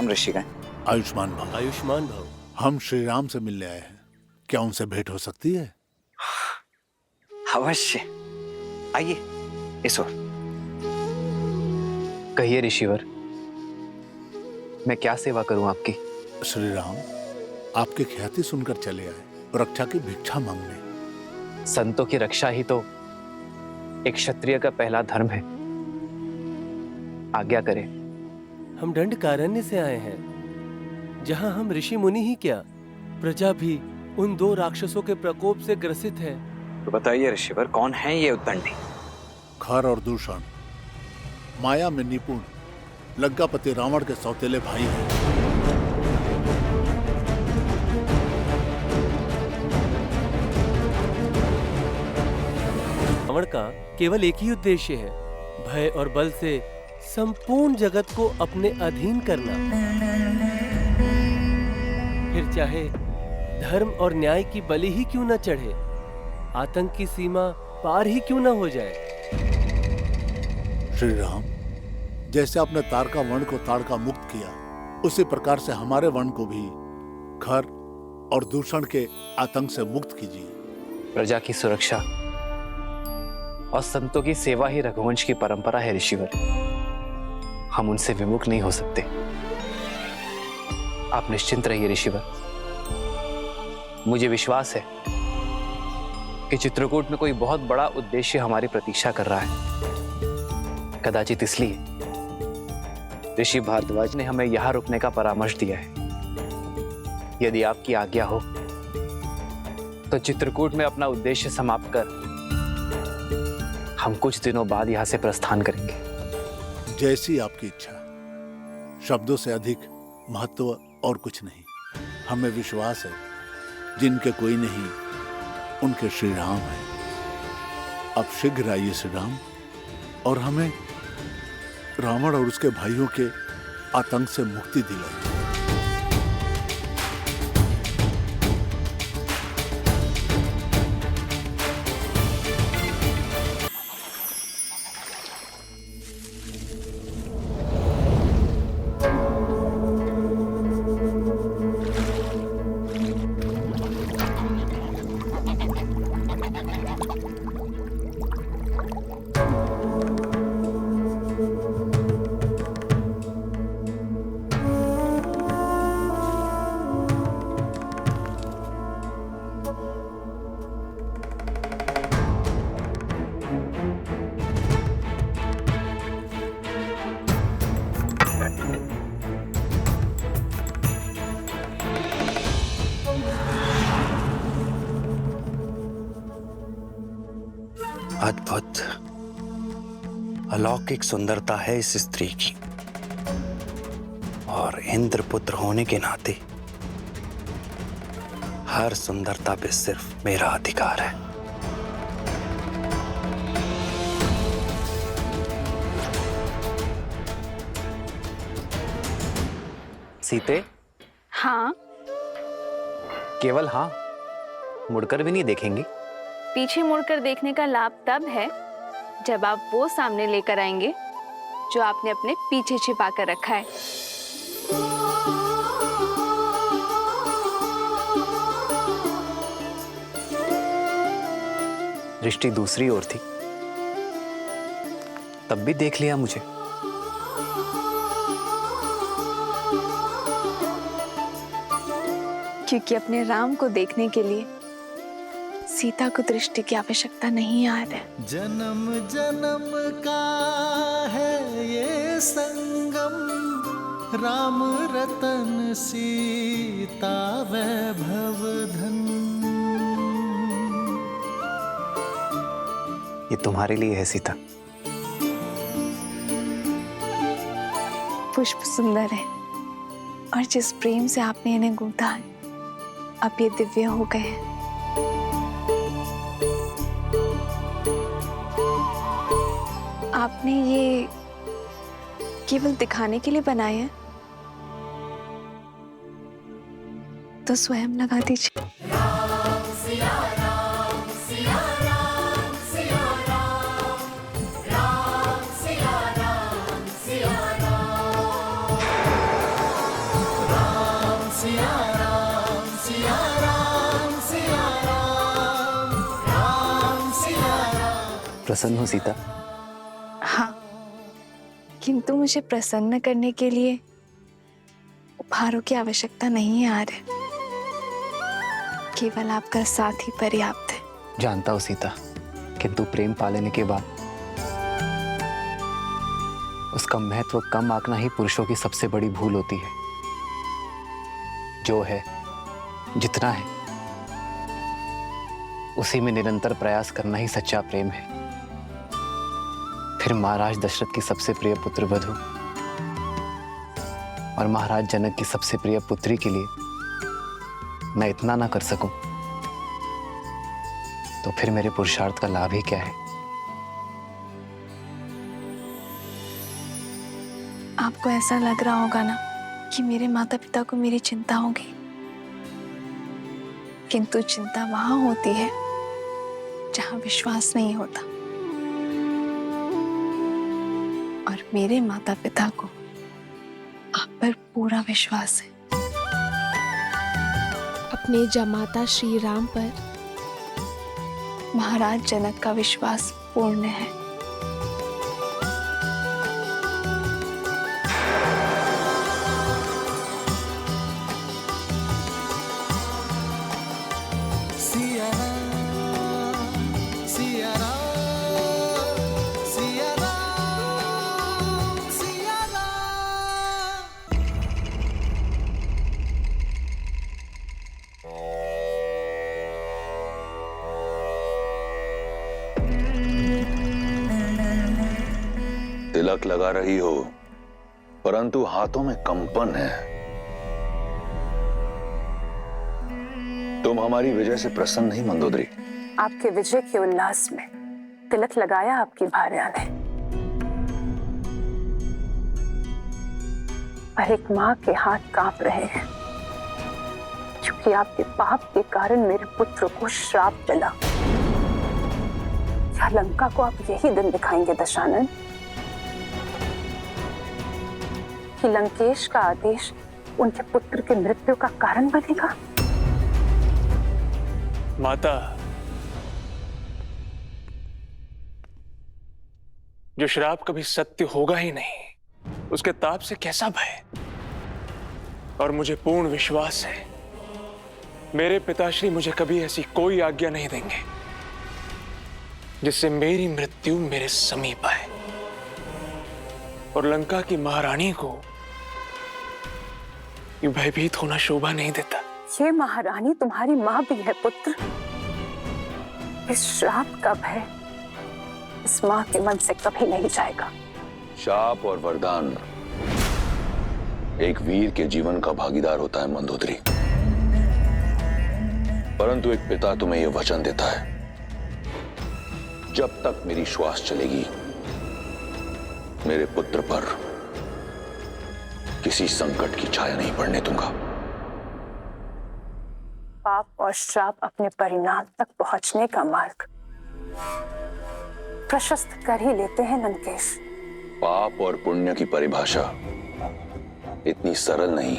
प्रणाम ऋषिगण। आयुष्मान भव। आयुष्मान भव। हम श्री राम से मिलने आए हैं, क्या उनसे भेंट हो सकती है? अवश्य, आइए इस ओर। कहिए ऋषिवर, मैं क्या सेवा करूं आपकी? श्री राम आपकी ख्याति सुनकर चले आए, रक्षा की भिक्षा मांगने। संतों की रक्षा ही तो एक क्षत्रिय का पहला धर्म है। आज्ञा करें। हम दंडकारण्य से आए हैं, जहां हम ऋषि मुनि ही क्या, प्रजा भी उन 2 राक्षसों के प्रकोप से ग्रसित है। तो बताइए ऋषिवर, कौन है ये उद्दंडी? खर और दूषण माया में निपुण लंकापति रावण के सौतेले भाई हैं। रावण का केवल एक ही उद्देश्य है, भय और बल से संपूर्ण जगत को अपने अधीन करना। फिर चाहे धर्म और न्याय की बलि ही क्यों न चढ़े, आतंक की सीमा पार ही क्यों न हो जाए। श्री राम, जैसे आपने तारका वर्ण को ताड़का मुक्त किया, उसी प्रकार से हमारे वर्ण को भी खर और दूषण के आतंक से मुक्त कीजिए। प्रजा की सुरक्षा और संतों की सेवा ही रघुवंश की परंपरा है ऋषिवर। हम उनसे विमुख नहीं हो सकते। आप निश्चिंत रहिए ऋषिवर। मुझे विश्वास है कि चित्रकूट में कोई बहुत बड़ा उद्देश्य हमारी प्रतीक्षा कर रहा है। कदाचित इसलिए ऋषि भारद्वाज ने हमें यहां रुकने का परामर्श दिया है। यदि आपकी आज्ञा हो तो चित्रकूट में अपना उद्देश्य समाप्त कर हम कुछ दिनों बाद यहां से प्रस्थान करेंगे। जैसी आपकी इच्छा। शब्दों से अधिक महत्व और कुछ नहीं। हमें विश्वास है, जिनके कोई नहीं उनके श्री राम हैं। अब शीघ्र आइए श्री राम, और हमें रावण और उसके भाइयों के आतंक से मुक्ति दिलाइए। अद्भुत अलौकिक सुंदरता है इस स्त्री की, और इंद्रपुत्र होने के नाते हर सुंदरता पे सिर्फ मेरा अधिकार है। सीते? हाँ। केवल हाँ, मुड़कर भी नहीं देखेंगी? पीछे मुड़कर देखने का लाभ तब है जब आप वो सामने लेकर आएंगे जो आपने अपने पीछे छिपा कर रखा है। दृष्टि दूसरी ओर थी, तब भी देख लिया मुझे। क्योंकि अपने राम को देखने के लिए सीता को दृष्टि की आवश्यकता नहीं आ रहा है। जन्म जन्म का है ये संगम, राम रतन सीता वैभव धन। ये तुम्हारे लिए है सीता। पुष्प सुंदर है, और जिस प्रेम से आपने इन्हें गूंथा है, अब ये दिव्य हो गए हैं। आपने ये केवल दिखाने के लिए बनाए हैं, तो स्वयं लगा दीजिए। सिया राम सिया राम सिया राम राम सिया राम। प्रसन्न हो सीता? हाँ, किंतु मुझे प्रसन्न करने के लिए उपहारों की आवश्यकता नहीं है आर्य। केवल आपका साथ ही पर्याप्त है। जानता हूँ सीता, किंतु प्रेम पा लेने के बाद उसका महत्व कम आंकना ही पुरुषों की सबसे बड़ी भूल होती है। जो है, जितना है, उसी में निरंतर प्रयास करना ही सच्चा प्रेम है। फिर महाराज दशरथ की सबसे प्रिय पुत्र वधु और महाराज जनक की सबसे प्रिय पुत्री के लिए मैं इतना ना कर सकूं, तो फिर मेरे पुरुषार्थ का लाभ ही क्या है? आपको ऐसा लग रहा होगा ना कि मेरे माता पिता को मेरी चिंता होगी, किंतु चिंता वहां होती है जहां विश्वास नहीं होता। और मेरे माता पिता को आप पर पूरा विश्वास है। अपने जमाता श्री राम पर महाराज जनक का विश्वास पूर्ण है। सिया राम सिया राम सिया राम सिया राम। तिलक लगा रही हो, परंतु हाथों में कंपन है। तुम हमारी विजय से प्रसन्न नहीं मंदोदरी? आपके विजय के उल्लास में तिलक लगाया आपकी भार्या ने, पर एक मां के हाथ कांप रहे हैं, क्योंकि आपके पाप के कारण मेरे पुत्र को श्राप चला। क्या लंका को आप यही दिन दिखाएंगे दशानन, कि लंकेश का आदेश उनके पुत्र के मृत्यु का कारण बनेगा? माता, जो श्राप कभी सत्य होगा ही नहीं, उसके ताप से कैसा भय? और मुझे पूर्ण विश्वास है मेरे पिताश्री मुझे कभी ऐसी कोई आज्ञा नहीं देंगे जिससे मेरी मृत्यु मेरे समीप आए। और लंका की महारानी को ये भयभीत होना शोभा नहीं देता। ये महारानी तुम्हारी मां भी है पुत्र। इस श्राप का भय इस मां के मन से कभी नहीं जाएगा। शाप और वरदान एक वीर के जीवन का भागीदार होता है मंदोदरी, परंतु एक पिता तुम्हें यह वचन देता है, जब तक मेरी श्वास चलेगी मेरे पुत्र पर किसी संकट की छाया नहीं पड़ने दूंगा। पाप और श्राप अपने परिणाम तक पहुंचने का मार्ग प्रशस्त कर ही लेते हैं लंकेश। पाप और पुण्य की परिभाषा इतनी सरल नहीं।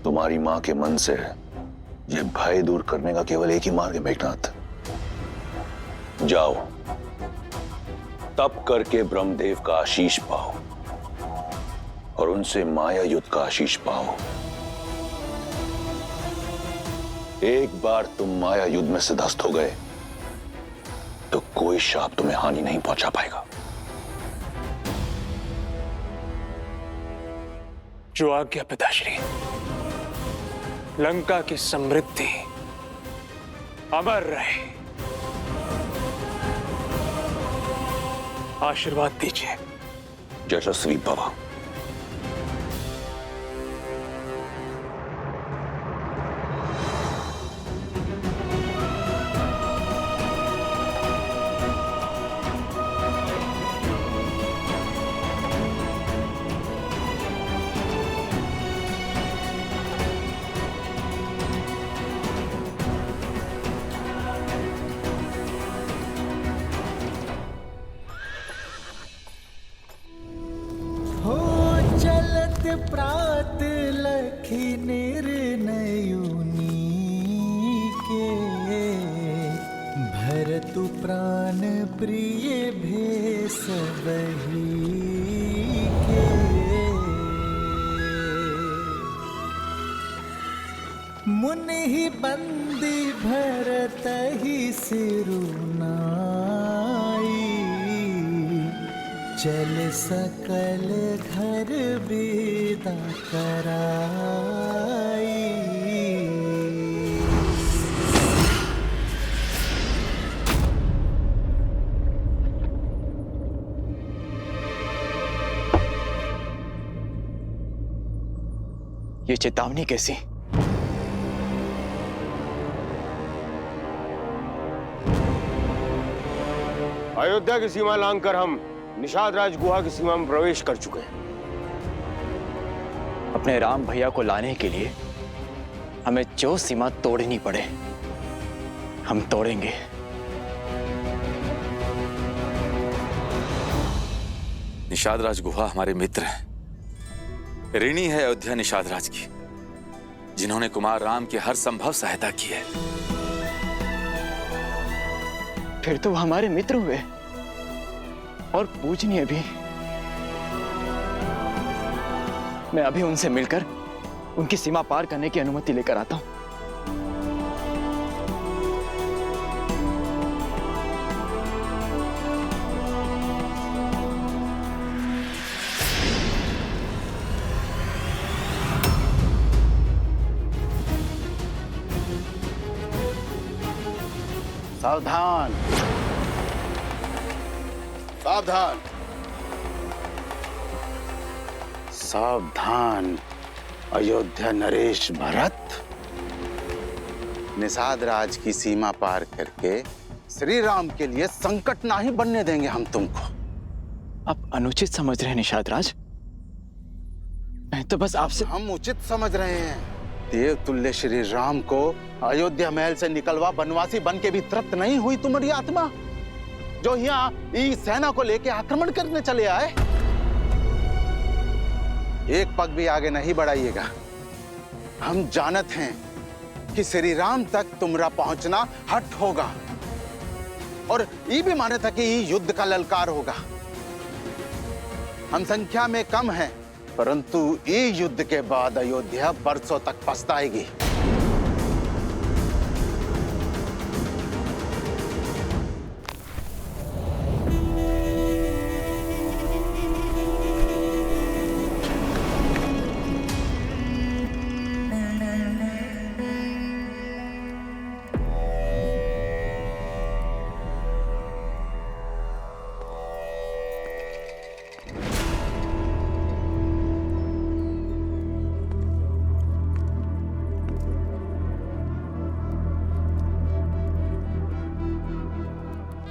तुम्हारी मां के मन से ये भय दूर करने का केवल एक ही मार्ग है मेघनाथ। जाओ, तप करके ब्रह्मदेव का आशीष पाओ और उनसे माया युद्ध का आशीष पाओ। एक बार तुम माया युद्ध में सिद्धस्त हो गए तो कोई शाप तुम्हें हानि नहीं पहुंचा पाएगा। जो आज्ञा पिताश्री। लंका की समृद्धि अमर रहे। आशीर्वाद दीजिए। यशस्वी भव। हो बात लखी निर्णयुनी के, भरतु प्राण प्रिय भेष बही के। मुनि ही बंदी भरत ही सिरुनाई, चल सकल घर विदा कराई। ये चेतावनी कैसी? अयोध्या की सीमा लांघकर हम निषाद राज गुहा की सीमा में प्रवेश कर चुके हैं। अपने राम भैया को लाने के लिए हमें जो सीमा तोड़नी पड़े हम तोड़ेंगे। निषाद राज गुहा हमारे मित्र हैं। ऋणी है अयोध्या निषाद राज की, जिन्होंने कुमार राम की हर संभव सहायता की है। फिर तो वो हमारे मित्र हुए और पूजनीय भी। मैं अभी उनसे मिलकर उनकी सीमा पार करने की अनुमति लेकर आता हूं। सावधान, सावधान, सावधान। अयोध्या नरेश भरत, निषाद राज की सीमा पार करके श्री राम के लिए संकट ना ही बनने देंगे हम तुमको। आप अनुचित समझ रहे हैं निषाद राज। मैं तो बस आपसे। हम उचित समझ रहे हैं। देव तुल्य श्री राम को अयोध्या महल से निकलवा बनवासी बन के भी तृप्त नहीं हुई तुम्हारी आत्मा, जो यहाँ ई सेना को लेके आक्रमण करने चले आए। एक पग भी आगे नहीं बढ़ाइएगा। हम जानत हैं कि श्री राम तक तुम्हारा पहुंचना हट होगा, और ये भी माने था कि ये युद्ध का ललकार होगा। हम संख्या में कम हैं, परंतु ये युद्ध के बाद अयोध्या बरसों तक पछताएगी।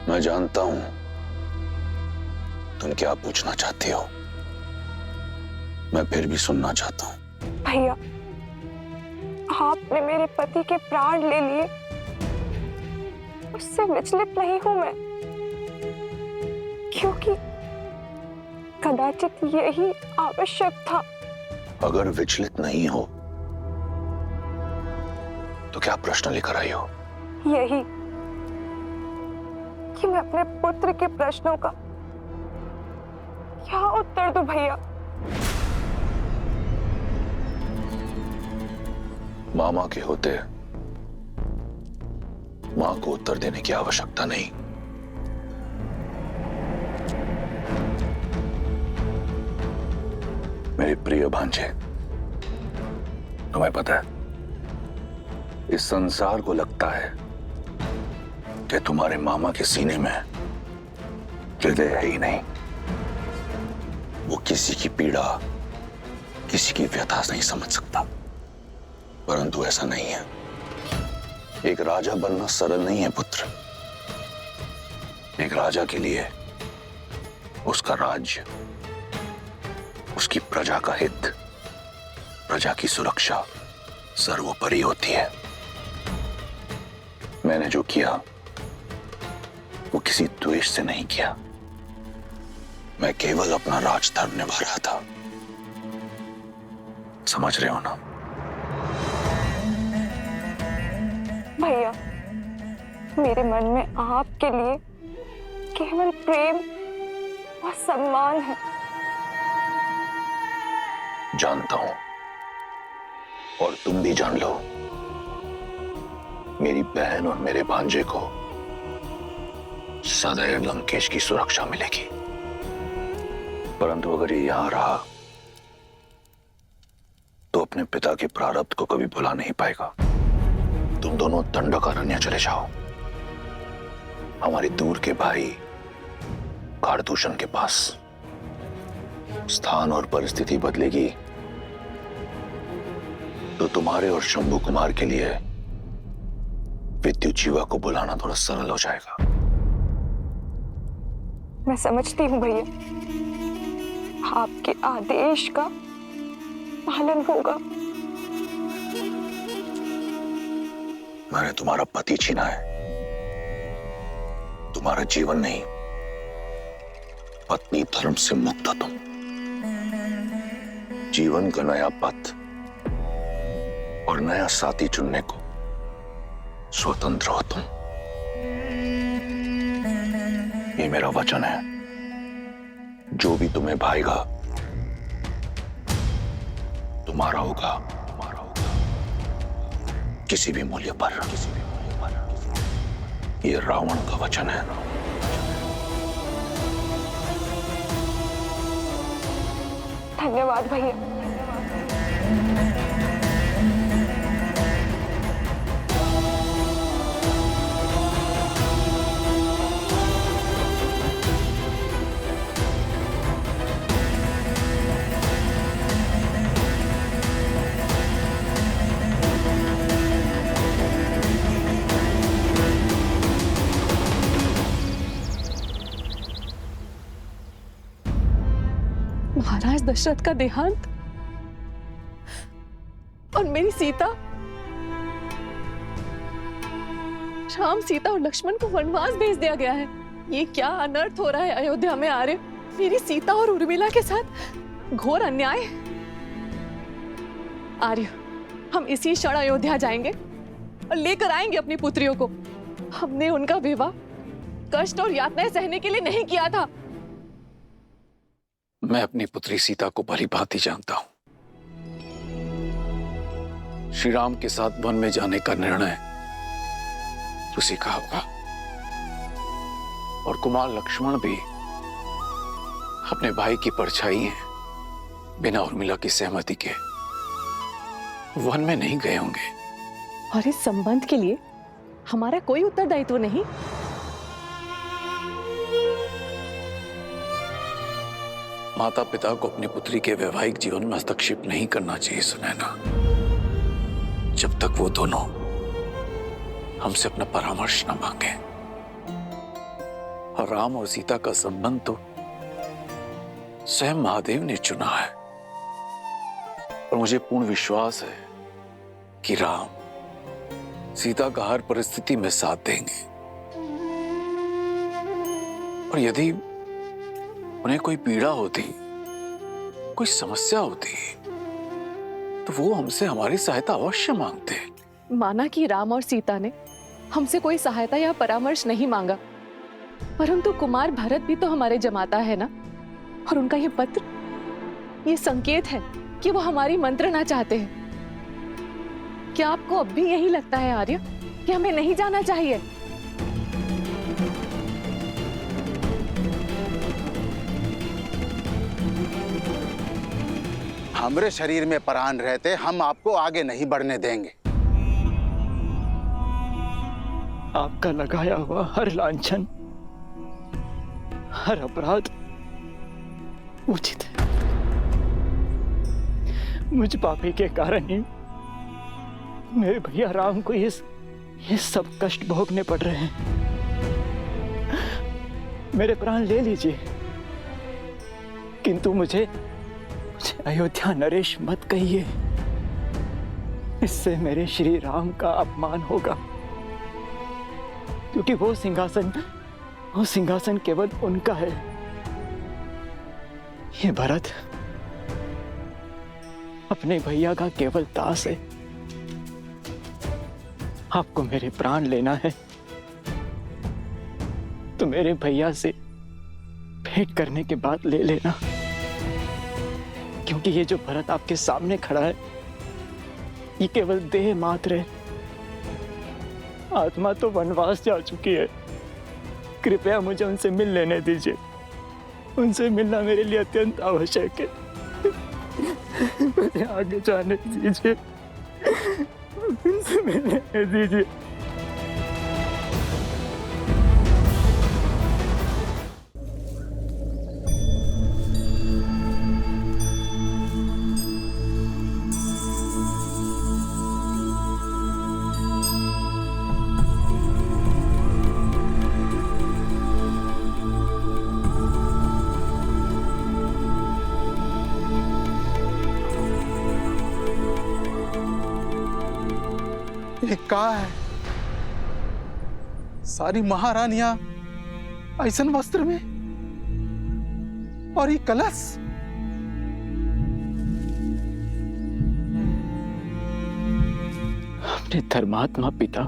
मैं जानता हूं तुम क्या पूछना चाहती हो। मैं फिर भी सुनना चाहता हूं। भैया, आपने मेरे पति के प्राण ले लिए, उससे विचलित नहीं हूं मैं, क्योंकि कदाचित यही आवश्यक था। अगर विचलित नहीं हो तो क्या प्रश्न लेकर आई हो? यही कि मैं अपने पुत्र के प्रश्नों का क्या उत्तर दूं भैया। मामा के होते मां को उत्तर देने की आवश्यकता नहीं। मेरे प्रिय भांजे, तुम्हें पता है इस संसार को लगता है कि तुम्हारे मामा के सीने में हृदय है ही नहीं। वो किसी की पीड़ा, किसी की व्यथा नहीं समझ सकता, परंतु ऐसा नहीं है। एक राजा बनना सरल नहीं है पुत्र। एक राजा के लिए उसका राज्य, उसकी प्रजा का हित, प्रजा की सुरक्षा सर्वोपरि होती है। मैंने जो किया वो किसी द्वेष से नहीं किया। मैं केवल अपना राजधर्म निभा रहा था। समझ रहे हो ना? भैया, मेरे मन में आपके लिए केवल प्रेम और सम्मान है। जानता हूं, और तुम भी जान लो, मेरी बहन और मेरे भांजे को सदैव लंकेश की सुरक्षा मिलेगी। परंतु अगर ये यहां रहा तो अपने पिता के प्रारब्ध को कभी भुला नहीं पाएगा। तुम दोनों दंडकारण्य चले जाओ, हमारे दूर के भाई कारदूषण के पास। स्थान और परिस्थिति बदलेगी तो तुम्हारे और शंभू कुमार के लिए विद्युत जीवा को बुलाना थोड़ा सरल हो जाएगा। मैं समझती हूँ भैया, आपके आदेश का पालन होगा। मैंने तुम्हारा पति छीना है, तुम्हारा जीवन नहीं। पत्नी धर्म से मुक्त हो तुम। जीवन का नया पथ और नया साथी चुनने को स्वतंत्र हो तुम। ये मेरा वचन है, जो भी तुम्हें भाएगा तुम्हारा होगा, किसी भी मूल्य पर। ये रावण का वचन है। धन्यवाद भैया। महाराज दशरथ का देहांत और मेरी सीता, राम, सीता और लक्ष्मण को वनवास भेज दिया गया है। ये क्या अनर्थ हो रहा है अयोध्या में आर्य? मेरी सीता और उर्मिला के साथ घोर अन्याय। आर्य, हम इसी क्षण अयोध्या जाएंगे और लेकर आएंगे अपनी पुत्रियों को। हमने उनका विवाह कष्ट और यातनाएं सहने के लिए नहीं किया था। मैं अपनी पुत्री सीता को भली भांति जानता हूं। श्री राम के साथ वन में जाने का निर्णय उसी का होगा, और कुमार लक्ष्मण भी अपने भाई की परछाई हैं, बिना उर्मिला की सहमति के वन में नहीं गए होंगे। और इस संबंध के लिए हमारा कोई उत्तरदायित्व नहीं। माता पिता को अपनी पुत्री के वैवाहिक जीवन में हस्तक्षेप नहीं करना चाहिए सुनैना, जब तक वो दोनों हमसे अपना परामर्श न मांगे। और राम और सीता का संबंध तो स्वयं महादेव ने चुना है, और मुझे पूर्ण विश्वास है कि राम सीता का हर परिस्थिति में साथ देंगे। और यदि उन्हें कोई पीड़ा होती, कोई समस्या होती, तो वो हमसे हमारी सहायता अवश्य मांगते। माना कि राम और सीता ने हमसे कोई सहायता या परामर्श नहीं मांगा, परंतु कुमार भरत भी तो हमारे जमाता है ना। और उनका ये पत्र, ये संकेत है कि वो हमारी मंत्रणा चाहते हैं। क्या आपको अब भी यही लगता है आर्य कि हमें नहीं जाना चाहिए? हमरे शरीर में प्राण रहते हम आपको आगे नहीं बढ़ने देंगे। आपका लगाया हुआ हर लांछन, हर अपराध उचित है। मुझ पापी के कारण ही मेरे भैया राम को ये सब कष्ट भोगने पड़ रहे हैं। मेरे प्राण ले लीजिए, किंतु मुझे अयोध्या नरेश मत कहिए। इससे मेरे श्री राम का अपमान होगा, क्योंकि वो सिंहासन केवल उनका है। ये भरत अपने भैया का केवल दास है। आपको मेरे प्राण लेना है तो मेरे भैया से भेंट करने के बाद ले लेना, क्योंकि ये जो भरत आपके सामने खड़ा है ये केवल देह मात्र है। आत्मा तो वनवास जा चुकी है। कृपया मुझे उनसे मिल लेने दीजिए। उनसे मिलना मेरे लिए अत्यंत आवश्यक है। मुझे आगे जाने दीजिए, उनसे मिलने दीजिए। ये का है? सारी महारानियां ऐसन वस्त्र में, और ये कलश। अपने धर्मात्मा पिता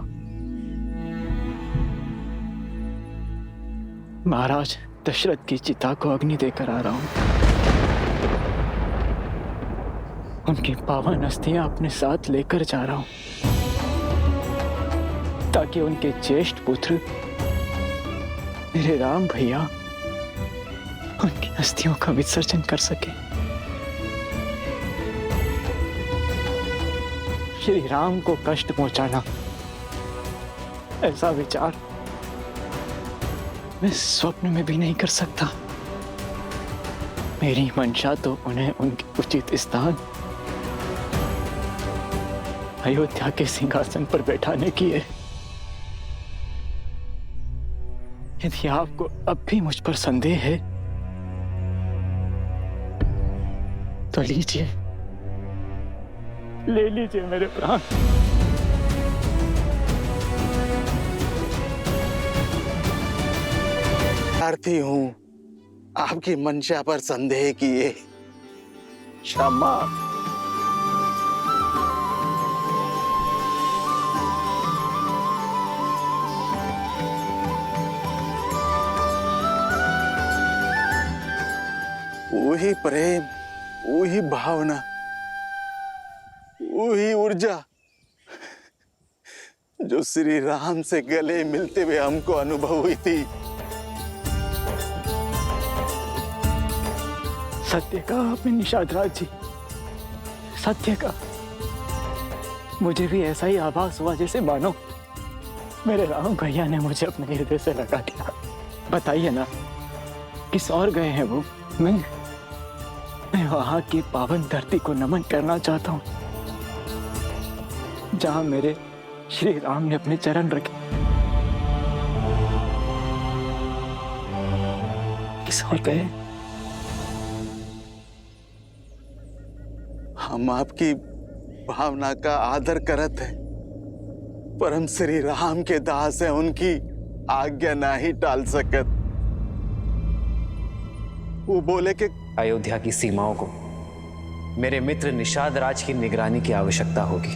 महाराज दशरथ की चिता को अग्नि देकर आ रहा हूं। उनकी पावन अस्थियां अपने साथ लेकर जा रहा हूं ताकि उनके ज्येष्ठ पुत्र मेरे राम भैया उनकी अस्थियों का विसर्जन कर सके। श्री राम को कष्ट पहुंचाना, ऐसा विचार मैं स्वप्न में भी नहीं कर सकता। मेरी मंशा तो उन्हें उनके उचित स्थान अयोध्या के सिंहासन पर बैठाने की है। यदि आपको अब भी मुझ पर संदेह है तो लीजिए, ले लीजिए मेरे प्राण। प्रार्थी हूं आपकी मंशा पर संदेह किए। क्षमा। वही प्रेम, वही भावना, वही ऊर्जा जो श्री राम से गले मिलते हुए हमको अनुभव हुई थी। सत्य का आपने निषाद राज जी, सत्य का। मुझे भी ऐसा ही आभास हुआ जैसे मानो मेरे राम भैया ने मुझे अपने हृदय से लगा दिया। बताइए ना, किस और गए हैं वो? मैं वहां की पावन धरती को नमन करना चाहता हूं जहां मेरे श्री राम ने अपने चरण रखे। किस और गए? हम आपकी भावना का आदर करत हैं, पर हम श्री राम के दास हैं, उनकी आज्ञा नहीं टाल सकत। वो बोले कि अयोध्या की सीमाओं को मेरे मित्र निषाद राज की निगरानी की आवश्यकता होगी।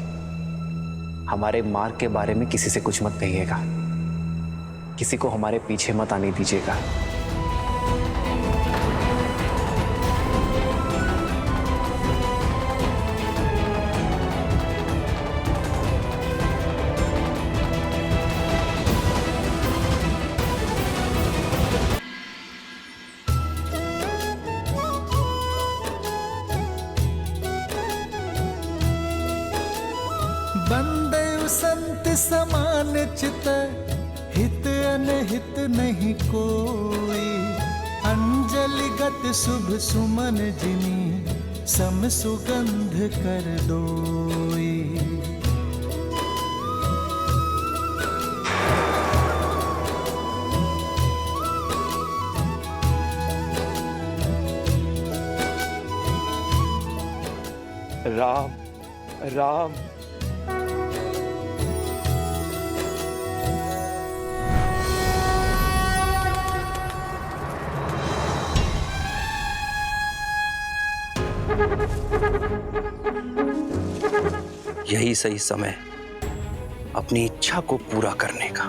हमारे मार्ग के बारे में किसी से कुछ मत कहिएगा, किसी को हमारे पीछे मत आने दीजिएगा। बंदे संत समान चित, हित अनहित नहीं कोई। अंजलि गत शुभ सुमन जिनी, सम सुगंध कर दोई। राम राम यही सही समय अपनी इच्छा को पूरा करने का।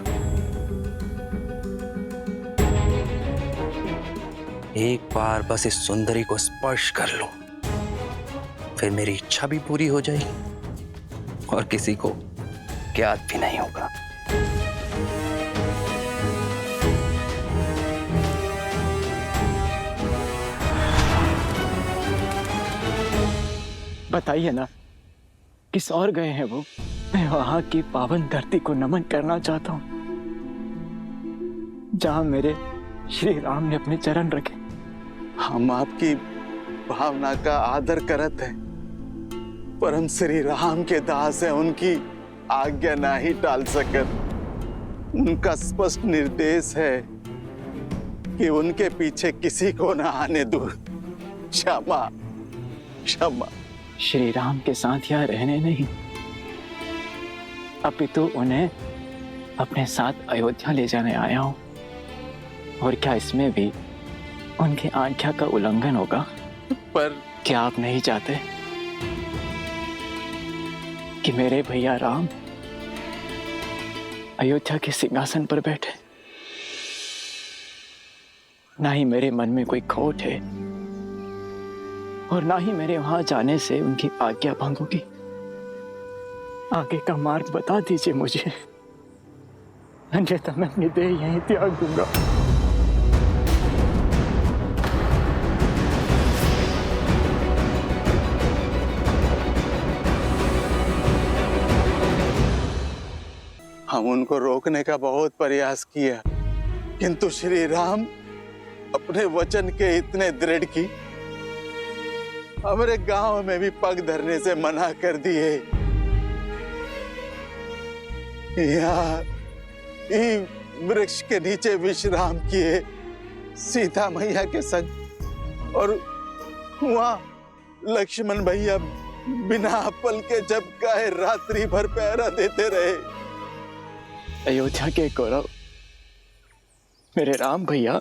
एक बार बस इस सुंदरी को स्पर्श कर लूं, फिर मेरी इच्छा भी पूरी हो जाएगी और किसी को ज्ञात भी नहीं होगा। बताइए ना, किस और गए हैं वो? मैं वहां की पावन धरती को नमन करना चाहता हूं, जहां मेरे श्री राम ने अपने चरण रखे। हम आपकी भावना का आदर करते हैं, पर हम श्री राम के दास हैं, उनकी आज्ञा ना ही टाल सकत। उनका स्पष्ट निर्देश है कि उनके पीछे किसी को ना आने दो। क्षमा क्षमा। श्री राम के साथ यहाँ रहने नहीं, अपितु उन्हें अपने साथ अयोध्या ले जाने आया हूं। और क्या इसमें भी उनकी आज्ञा का उल्लंघन होगा? पर क्या आप नहीं चाहते कि मेरे भैया राम अयोध्या के सिंहासन पर बैठे? ना ही मेरे मन में कोई खोट है और ना ही मेरे वहां जाने से उनकी आज्ञा भंग होगी। आगे का मार्ग बता दीजिए मुझे, अन्यथा मैं अपनी देह यहीं त्याग दूंगा। हम उनको रोकने का बहुत प्रयास किया, किंतु श्री राम अपने वचन के इतने दृढ़ की हमारे गांव में भी पग धरने से मना कर दिए। यहाँ वृक्ष के नीचे विश्राम किए सीता मैया के संग, और वहां लक्ष्मण भैया बिना पल के जब कहे रात्रि भर पहरा देते रहे। अयोध्या के गौरव मेरे राम भैया,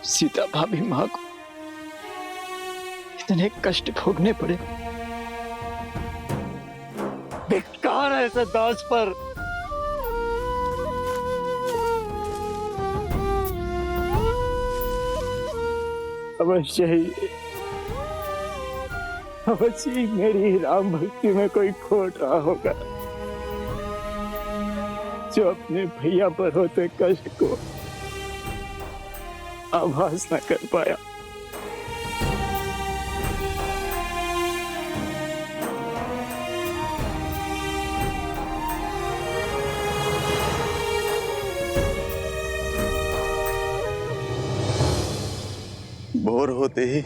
सीता भाभी मां को इतने कष्ट भोगने पड़े। बेकार है ऐसे दास पर। अवश्य ही मेरी राम भक्ति में कोई खोट रहा होगा, जो अपने भैया पर होते कष्ट को आभास न कर पाया। भोर होते ही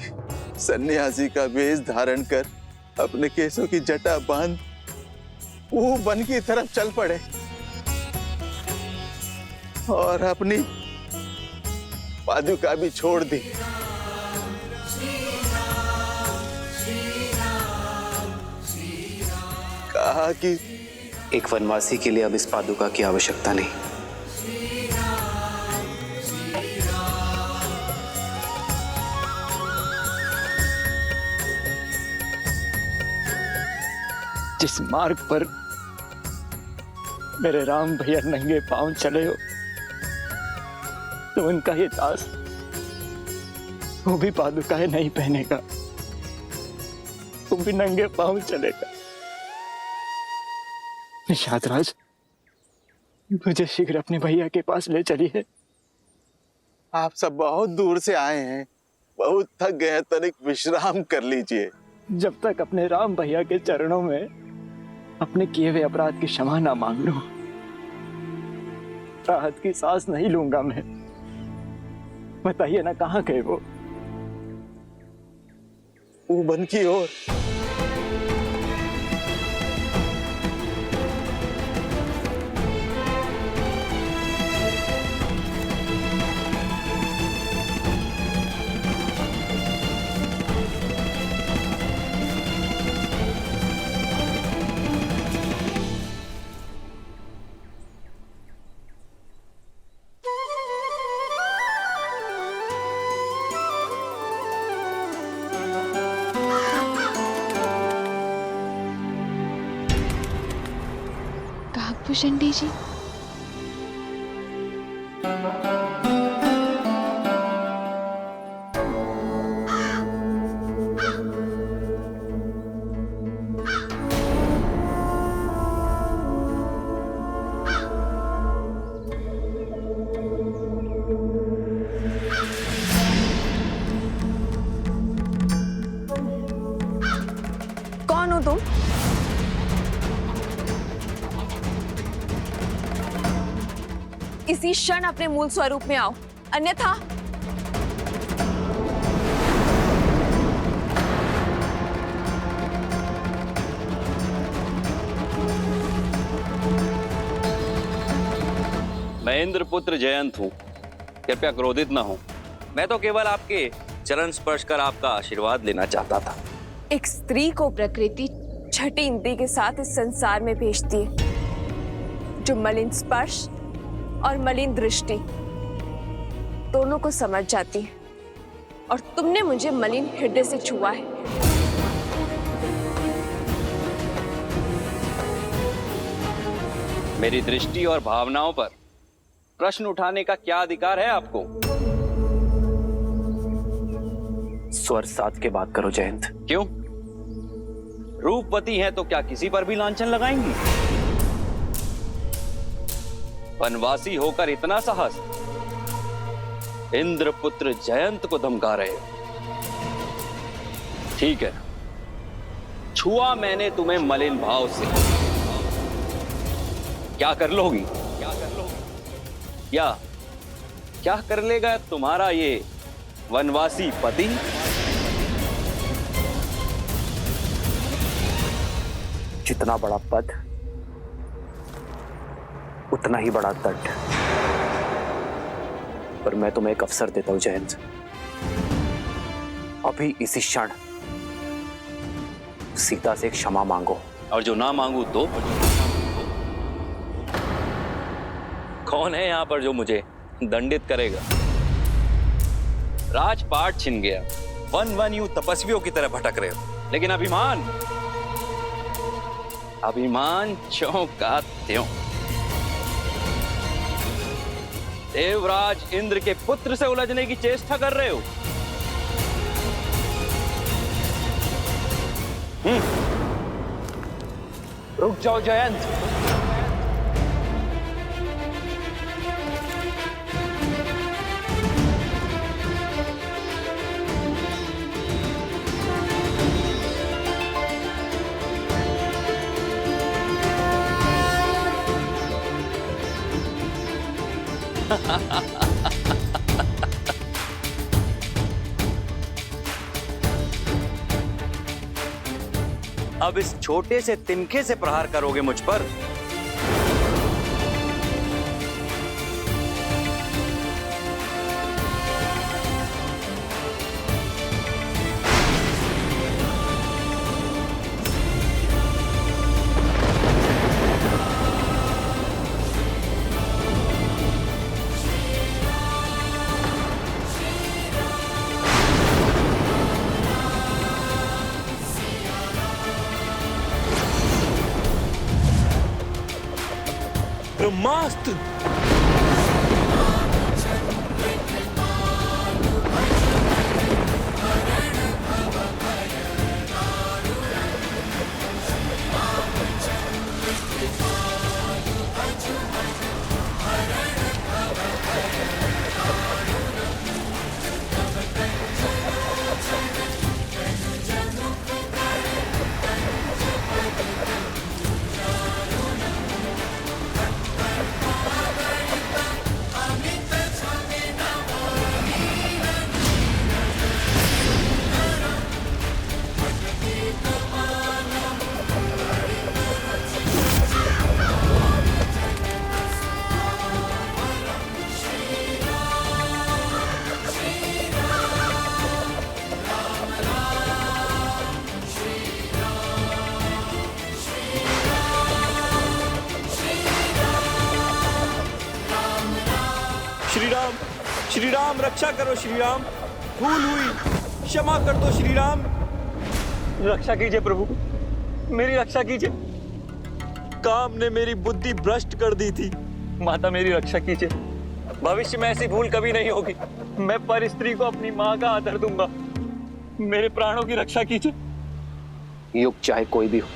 सन्यासी का वेश धारण कर अपने केसों की जटा बांध वो वन की तरफ चल पड़े और अपनी पादुका भी छोड़ दी। कहा कि एक वनवासी के लिए अब इस पादुका की आवश्यकता नहीं। जिस मार्ग पर मेरे राम भैया नंगे पांव चले हो, तो उनका ये दास वो भी पादुकाएं नहीं पहनेगा, वो भी नंगे पांव चलेगा। निषाद राज, मुझे शीघ्र अपने भैया के पास ले चलिए। आप सब बहुत दूर से आए हैं, बहुत थक गए हैं, तनिक विश्राम कर लीजिए। जब तक अपने राम भैया के चरणों में अपने किए हुए अपराध की क्षमा ना मांग लूं, राहत की सांस नहीं लूंगा मैं। बताइए ना, कहाँ गए वो? वन की ओर। नागभूषणी जी। कौन हो तुम? इसी क्षण अपने मूल स्वरूप में आओ, अन्यथा मैं इंद्रपुत्र जयंत हूँ, कृपया क्रोधित ना हो। मैं तो केवल आपके चरण स्पर्श कर आपका आशीर्वाद लेना चाहता था। एक स्त्री को प्रकृति छठी इंद्री के साथ इस संसार में भेजती है, जो मलिन स्पर्श और मलिन दृष्टि दोनों को समझ जाती है, और तुमने मुझे मलिन हृदय से छुआ है। मेरी दृष्टि और भावनाओं पर प्रश्न उठाने का क्या अधिकार है आपको? स्वर साध के बात करो जयंत। क्यों? रूपवती हैं तो क्या किसी पर भी लांछन लगाएंगी? वनवासी होकर इतना साहस, इंद्रपुत्र जयंत को धमका रहे हो। ठीक है, छुआ मैंने तुम्हें मलिन भाव से, क्या कर लोगी? या क्या कर लेगा तुम्हारा ये वनवासी पति? जितना बड़ा पद उतना ही बड़ा दंड। पर मैं तुम्हें एक अवसर देता हूं जयंत, अभी इसी क्षण सीता से क्षमा मांगो, और जो ना मांगू तो? कौन है यहां पर जो मुझे दंडित करेगा? राजपाट छिन गया, वन वन यूं तपस्वियों की तरह भटक रहे हो, लेकिन अभिमान ज्यों का त्यों। देवराज इंद्र के पुत्र से उलझने की चेष्टा कर रहे हो। रुक जाओ जयंत। अब इस छोटे से तिनके से प्रहार करोगे मुझ पर? ब्रह्मास्त्र! श्री राम रक्षा करो श्री राम, भूल हुई, क्षमा कर दो श्री राम। रक्षा कीजिए प्रभु, मेरी रक्षा कीजिए। काम ने मेरी बुद्धि भ्रष्ट कर दी थी। माता मेरी रक्षा कीजिए, भविष्य में ऐसी भूल कभी नहीं होगी। मैं पर स्त्री को अपनी माँ का आदर दूंगा। मेरे प्राणों की रक्षा कीजिए। युग चाहे कोई भी हो,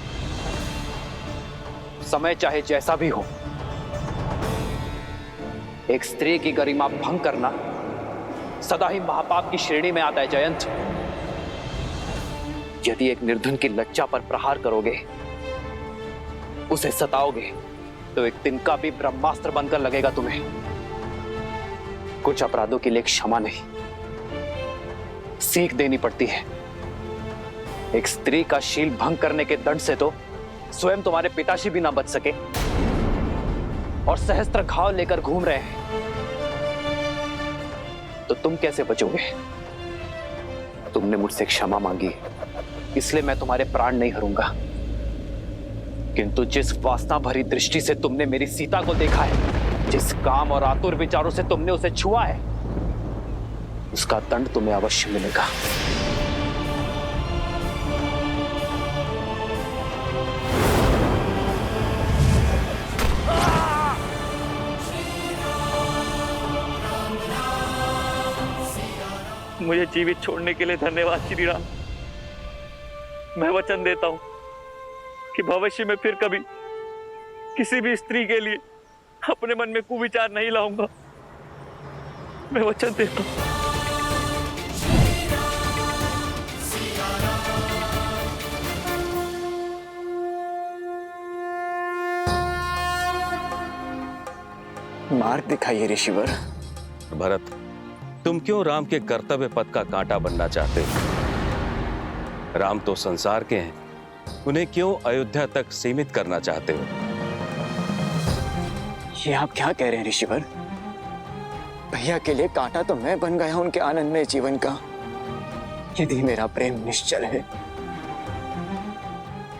समय चाहे जैसा भी हो, एक स्त्री की गरिमा भंग करना सदा ही महापाप की श्रेणी में आता है जयंत। यदि एक निर्धन की लज्जा पर प्रहार करोगे, उसे सताओगे, तो एक तिनका भी ब्रह्मास्त्र बनकर लगेगा तुम्हें। कुछ अपराधों के लिए क्षमा नहीं, सीख देनी पड़ती है। एक स्त्री का शील भंग करने के दंड से तो स्वयं तुम्हारे पिताश्री भी ना बच सके और सहस्त्र घाव लेकर घूम रहे हैं, तो तुम कैसे बचोगे? तुमने मुझसे क्षमा मांगी, इसलिए मैं तुम्हारे प्राण नहीं हरूंगा। किंतु जिस वासना भरी दृष्टि से तुमने मेरी सीता को देखा है, जिस काम और आतुर विचारों से तुमने उसे छुआ है, उसका दंड तुम्हें अवश्य मिलेगा। मुझे जीवित छोड़ने के लिए धन्यवाद श्री राम। मैं वचन देता हूं कि भविष्य में फिर कभी किसी भी स्त्री के लिए अपने मन में कुविचार नहीं लाऊंगा। मैं वचन देता हूं। मार्ग दिखाइए ऋषिवर। भरत, तुम क्यों राम के कर्तव्य पथ का कांटा बनना चाहते हो? राम तो संसार के हैं, उन्हें क्यों अयोध्या तक सीमित करना चाहते हो? ये आप क्या कह रहे हैं ऋषिवर? भैया के लिए कांटा तो मैं बन गया उनके आनंदमय जीवन का। यदि मेरा प्रेम निश्चल है,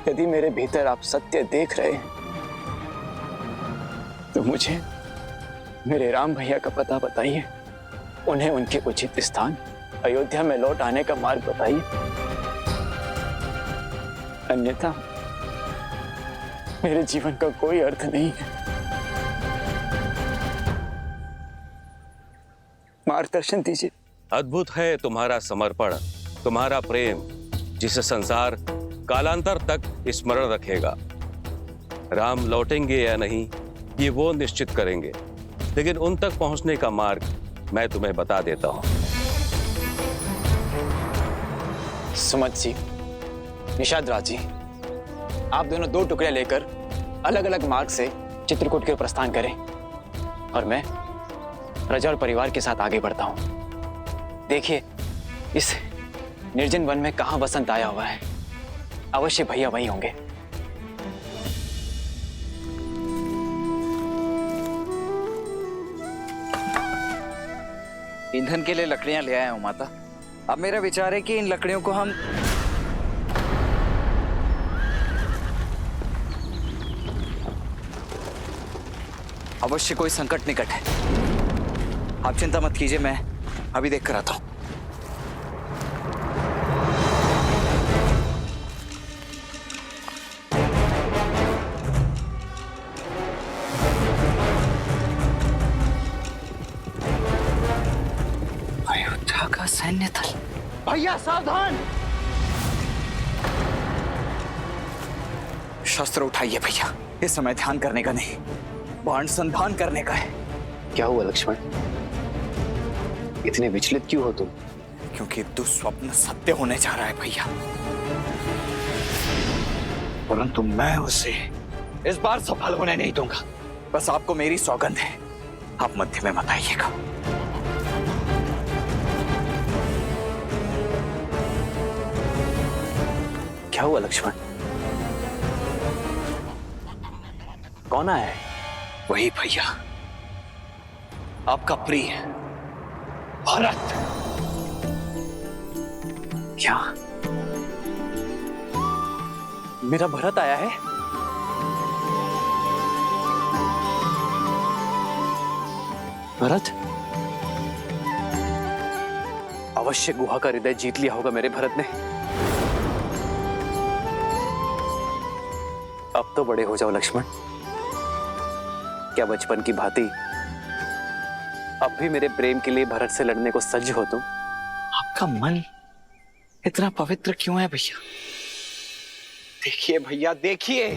यदि मेरे भीतर आप सत्य देख रहे हैं, तो मुझे मेरे राम भैया का पता बताइए। उन्हें उनके उचित स्थान अयोध्या में लौट आने का मार्ग बताइए, अन्यथा मेरे जीवन का कोई अर्थ नहीं है। मार्गदर्शन दीजिए। अद्भुत है तुम्हारा समर्पण, तुम्हारा प्रेम, जिसे संसार कालांतर तक स्मरण रखेगा। राम लौटेंगे या नहीं, ये वो निश्चित करेंगे, लेकिन उन तक पहुंचने का मार्ग मैं तुम्हें बता देता हूं। सुमत जी, निषाद राज जी, आप दोनों दो टुकड़े लेकर अलग अलग मार्ग से चित्रकूट के प्रस्थान करें और मैं प्रजा और परिवार के साथ आगे बढ़ता हूं। देखिए, इस निर्जन वन में कहां बसंत आया हुआ है, अवश्य भैया वहीं होंगे। ईंधन के लिए लकड़ियां ले आया हूं माता। अब मेरा विचार है कि इन लकड़ियों को हम अवश्य कोई संकट निकट है। आप चिंता मत कीजिए, मैं अभी देख कर आता हूं। अयोध्या का सैन्य दल। भैया सावधान! शस्त्र उठाइए भैया, इस समय ध्यान करने का नहीं, बाण संधान करने का है। क्या हुआ लक्ष्मण, इतने विचलित क्यों हो तुम? क्योंकि दुस्वप्न सत्य होने जा रहा है भैया, परंतु मैं उसे इस बार सफल होने नहीं दूंगा। बस आपको मेरी सौगंध है, आप मध्य में मत आइएगा। क्या हुआ लक्ष्मण, कौन आया है? वही भैया, आपका प्रिय भरत। क्या मेरा भरत आया है? भरत अवश्य गुहा का हृदय जीत लिया होगा मेरे भरत ने। अब तो बड़े हो जाओ लक्ष्मण। क्या बचपन की भांति अब भी मेरे प्रेम के लिए भरत से लड़ने को सज्ज हो तुम? आपका मन इतना पवित्र क्यों है भैया? देखिए भैया, देखिए,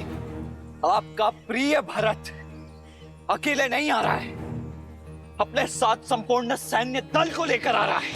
आपका प्रिय भरत अकेले नहीं आ रहा है, अपने साथ संपूर्ण सैन्य दल को लेकर आ रहा है।